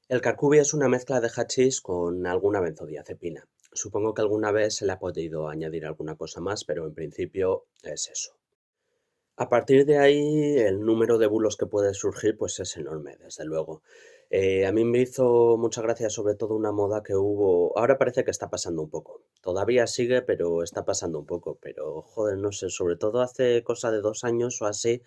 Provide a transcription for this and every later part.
El carcubi es una mezcla de hachís con alguna benzodiazepina. Supongo que alguna vez se le ha podido añadir alguna cosa más, pero en principio es eso. A partir de ahí, el número de bulos que puede surgir, pues es enorme, desde luego. A mí me hizo mucha gracia sobre todo una moda que hubo, ahora parece que está pasando un poco. Todavía sigue, pero está pasando un poco. Pero, joder, no sé, sobre todo hace cosa de 2 años o así,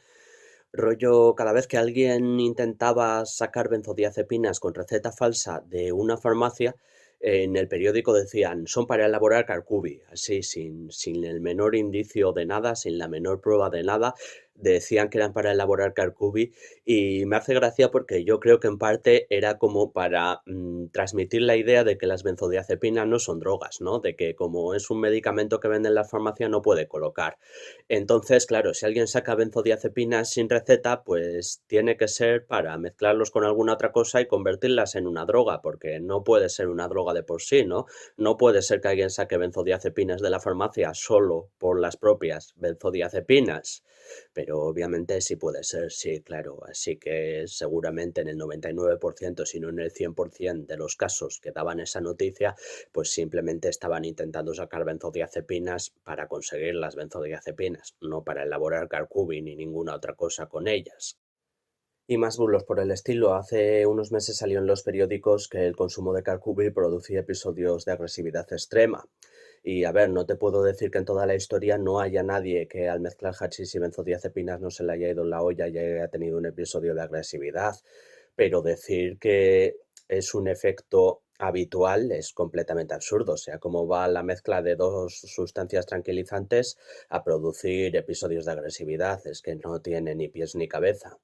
rollo, cada vez que alguien intentaba sacar benzodiazepinas con receta falsa de una farmacia, en el periódico decían, son para elaborar carcubi, así, sin el menor indicio de nada, sin la menor prueba de nada, decían que eran para elaborar carcubi y me hace gracia porque yo creo que en parte era como para transmitir la idea de que las benzodiazepinas no son drogas, ¿no? De que como es un medicamento que vende en la farmacia no puede colocar. Entonces, claro, si alguien saca benzodiazepinas sin receta, pues tiene que ser para mezclarlos con alguna otra cosa y convertirlas en una droga, porque no puede ser una droga de por sí, ¿no? No puede ser que alguien saque benzodiazepinas de la farmacia solo por las propias benzodiazepinas, pero obviamente sí puede ser, sí, claro. Así que seguramente en el 99%, si no en el 100% de los casos que daban esa noticia, pues simplemente estaban intentando sacar benzodiazepinas para conseguir las benzodiazepinas, no para elaborar carcubi ni ninguna otra cosa con ellas. Y más bulos por el estilo. Hace unos meses salió en los periódicos que el consumo de carcubi producía episodios de agresividad extrema. Y a ver, no te puedo decir que en toda la historia no haya nadie que al mezclar hachís y benzodiazepinas no se le haya ido la olla y haya tenido un episodio de agresividad, pero decir que es un efecto habitual es completamente absurdo. O sea, cómo va la mezcla de dos sustancias tranquilizantes a producir episodios de agresividad, es que no tiene ni pies ni cabeza.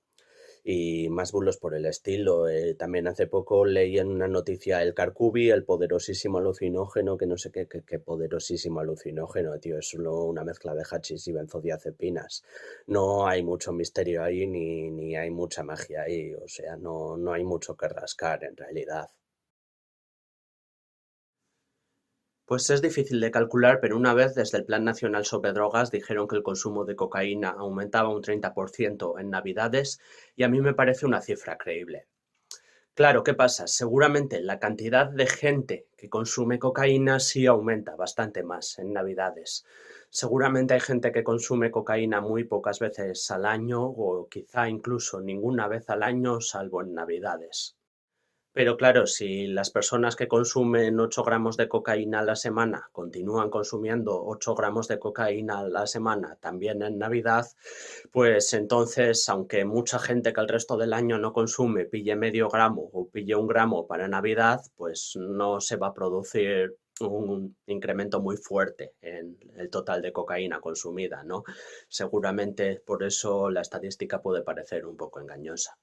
Y más bulos por el estilo. También hace poco leí en una noticia el carcubi, el poderosísimo alucinógeno, que no sé qué poderosísimo alucinógeno, tío, es solo una mezcla de hachís y benzodiazepinas. No hay mucho misterio ahí ni hay mucha magia ahí, o sea, no hay mucho que rascar en realidad. Pues es difícil de calcular, pero una vez desde el Plan Nacional sobre Drogas dijeron que el consumo de cocaína aumentaba un 30% en Navidades y a mí me parece una cifra creíble. Claro, ¿qué pasa? Seguramente la cantidad de gente que consume cocaína sí aumenta bastante más en Navidades. Seguramente hay gente que consume cocaína muy pocas veces al año o quizá incluso ninguna vez al año salvo en Navidades. Pero claro, si las personas que consumen 8 gramos de cocaína a la semana continúan consumiendo 8 gramos de cocaína a la semana también en Navidad, pues entonces, aunque mucha gente que el resto del año no consume pille medio gramo o pille 1 gramo para Navidad, pues no se va a producir un incremento muy fuerte en el total de cocaína consumida, ¿no? Seguramente por eso la estadística puede parecer un poco engañosa.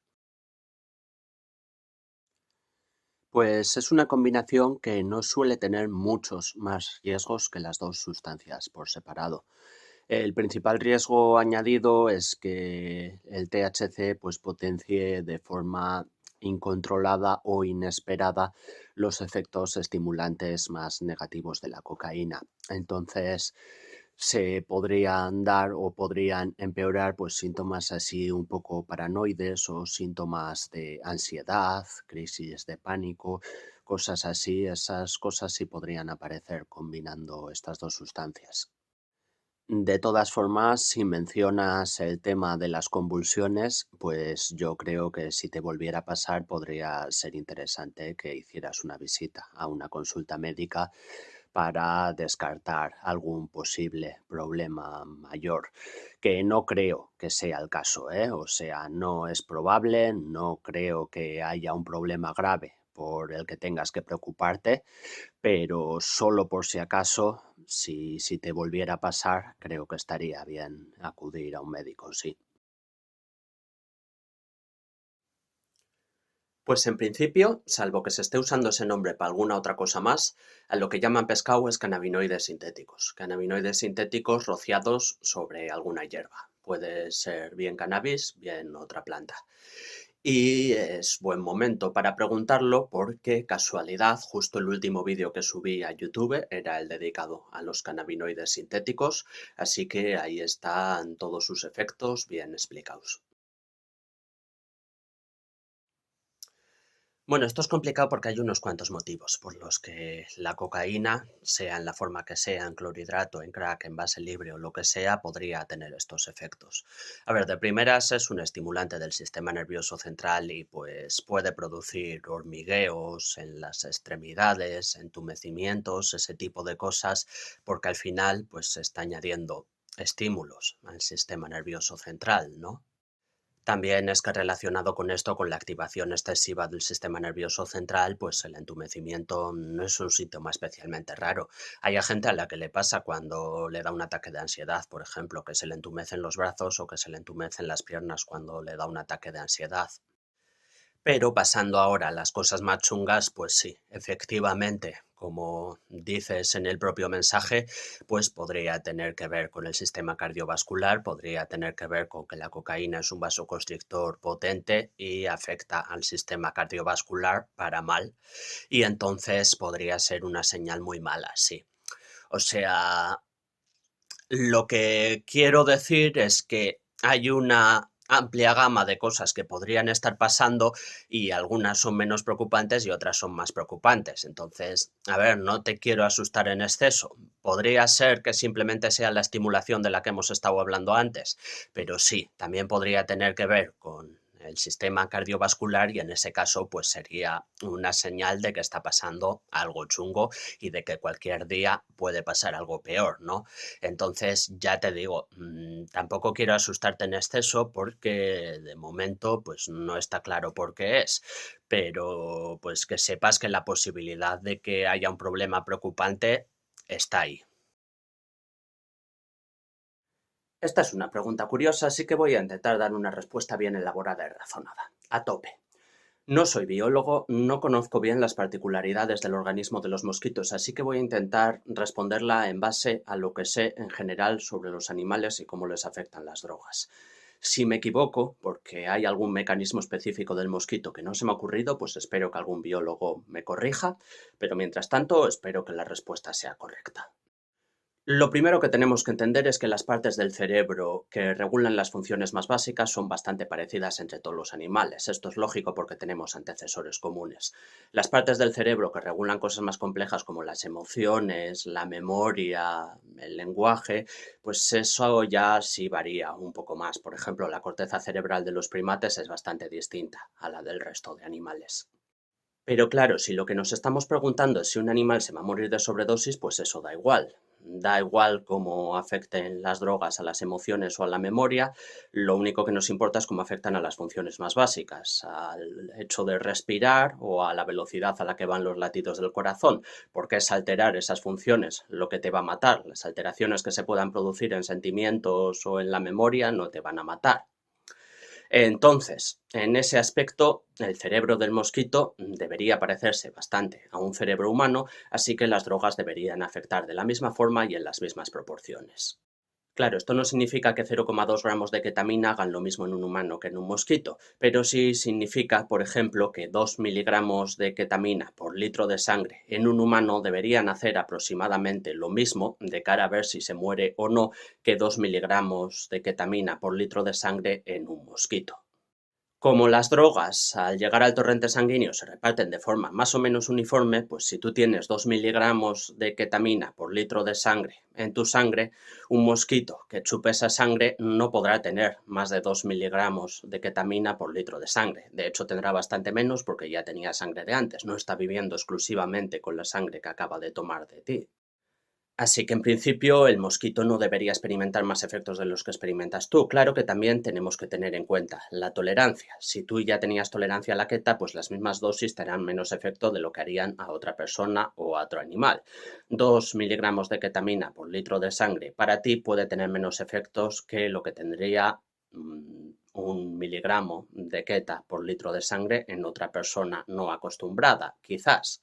Pues es una combinación que no suele tener muchos más riesgos que las dos sustancias por separado. El principal riesgo añadido es que el THC pues potencie de forma incontrolada o inesperada los efectos estimulantes más negativos de la cocaína. Entonces, se podrían dar o podrían empeorar pues síntomas así un poco paranoides o síntomas de ansiedad, crisis de pánico, cosas así. Esas cosas sí podrían aparecer combinando estas dos sustancias. De todas formas, si mencionas el tema de las convulsiones, pues yo creo que si te volviera a pasar podría ser interesante que hicieras una visita a una consulta médica para descartar algún posible problema mayor, que no creo que sea el caso, ¿eh? O sea, no es probable, no creo que haya un problema grave por el que tengas que preocuparte, pero solo por si acaso, si te volviera a pasar, creo que estaría bien acudir a un médico, sí. Pues en principio, salvo que se esté usando ese nombre para alguna otra cosa más, a lo que llaman pescado es cannabinoides sintéticos. Cannabinoides sintéticos rociados sobre alguna hierba. Puede ser bien cannabis, bien otra planta. Y es buen momento para preguntarlo porque, casualidad, justo el último vídeo que subí a YouTube era el dedicado a los cannabinoides sintéticos, así que ahí están todos sus efectos bien explicados. Bueno, esto es complicado porque hay unos cuantos motivos por los que la cocaína, sea en la forma que sea, en clorhidrato, en crack, en base libre o lo que sea, podría tener estos efectos. A ver, de primeras es un estimulante del sistema nervioso central y pues puede producir hormigueos en las extremidades, entumecimientos, ese tipo de cosas, porque al final pues se está añadiendo estímulos al sistema nervioso central, ¿no? También es que relacionado con esto, con la activación excesiva del sistema nervioso central, pues el entumecimiento no es un síntoma especialmente raro. Hay a gente a la que le pasa cuando le da un ataque de ansiedad, por ejemplo, que se le entumecen los brazos o que se le entumecen las piernas cuando le da un ataque de ansiedad. Pero pasando ahora a las cosas más chungas, pues sí, efectivamente, como dices en el propio mensaje, pues podría tener que ver con el sistema cardiovascular, podría tener que ver con que la cocaína es un vasoconstrictor potente y afecta al sistema cardiovascular para mal, y entonces podría ser una señal muy mala, sí. O sea, lo que quiero decir es que hay una amplia gama de cosas que podrían estar pasando y algunas son menos preocupantes y otras son más preocupantes. Entonces, a ver, no te quiero asustar en exceso. Podría ser que simplemente sea la estimulación de la que hemos estado hablando antes, pero sí, también podría tener que ver con el sistema cardiovascular y en ese caso pues sería una señal de que está pasando algo chungo y de que cualquier día puede pasar algo peor, ¿no? Entonces, ya te digo, tampoco quiero asustarte en exceso porque de momento pues no está claro por qué es, pero pues que sepas que la posibilidad de que haya un problema preocupante está ahí. Esta es una pregunta curiosa, así que voy a intentar dar una respuesta bien elaborada y razonada. A tope. No soy biólogo, no conozco bien las particularidades del organismo de los mosquitos, así que voy a intentar responderla en base a lo que sé en general sobre los animales y cómo les afectan las drogas. Si me equivoco, porque hay algún mecanismo específico del mosquito que no se me ha ocurrido, pues espero que algún biólogo me corrija, pero mientras tanto espero que la respuesta sea correcta. Lo primero que tenemos que entender es que las partes del cerebro que regulan las funciones más básicas son bastante parecidas entre todos los animales. Esto es lógico porque tenemos antecesores comunes. Las partes del cerebro que regulan cosas más complejas como las emociones, la memoria, el lenguaje, pues eso ya sí varía un poco más. Por ejemplo, la corteza cerebral de los primates es bastante distinta a la del resto de animales. Pero claro, si lo que nos estamos preguntando es si un animal se va a morir de sobredosis, pues eso da igual. Da igual cómo afecten las drogas a las emociones o a la memoria, lo único que nos importa es cómo afectan a las funciones más básicas, al hecho de respirar o a la velocidad a la que van los latidos del corazón, porque es alterar esas funciones lo que te va a matar. Las alteraciones que se puedan producir en sentimientos o en la memoria no te van a matar. Entonces, en ese aspecto, el cerebro del mosquito debería parecerse bastante a un cerebro humano, así que las drogas deberían afectar de la misma forma y en las mismas proporciones. Claro, esto no significa que 0,2 gramos de ketamina hagan lo mismo en un humano que en un mosquito, pero sí significa, por ejemplo, que 2 miligramos de ketamina por litro de sangre en un humano deberían hacer aproximadamente lo mismo de cara a ver si se muere o no que 2 miligramos de ketamina por litro de sangre en un mosquito. Como las drogas, al llegar al torrente sanguíneo, se reparten de forma más o menos uniforme, pues si tú tienes 2 miligramos de ketamina por litro de sangre en tu sangre, un mosquito que chupe esa sangre no podrá tener más de 2 miligramos de ketamina por litro de sangre. De hecho, tendrá bastante menos porque ya tenía sangre de antes, no está viviendo exclusivamente con la sangre que acaba de tomar de ti. Así que en principio el mosquito no debería experimentar más efectos de los que experimentas tú. Claro que también tenemos que tener en cuenta la tolerancia. Si tú ya tenías tolerancia a la queta, pues las mismas dosis te harán menos efecto de lo que harían a otra persona o a otro animal. 2 miligramos de ketamina por litro de sangre para ti puede tener menos efectos que lo que tendría 1 miligramo de queta por litro de sangre en otra persona no acostumbrada, quizás.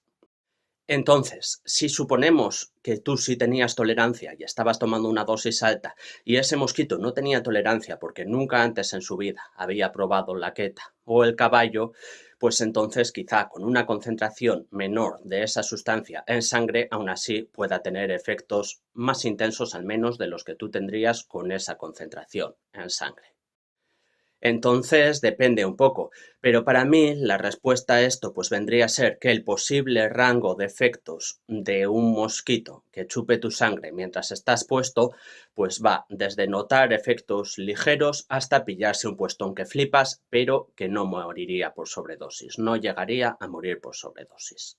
Entonces, si suponemos que tú sí tenías tolerancia y estabas tomando una dosis alta y ese mosquito no tenía tolerancia porque nunca antes en su vida había probado la queta o el caballo, pues entonces quizá con una concentración menor de esa sustancia en sangre aún así pueda tener efectos más intensos al menos de los que tú tendrías con esa concentración en sangre. Entonces depende un poco, pero para mí la respuesta a esto pues vendría a ser que el posible rango de efectos de un mosquito que chupe tu sangre mientras estás puesto pues va desde notar efectos ligeros hasta pillarse un puestón que flipas, pero que no moriría por sobredosis, no llegaría a morir por sobredosis.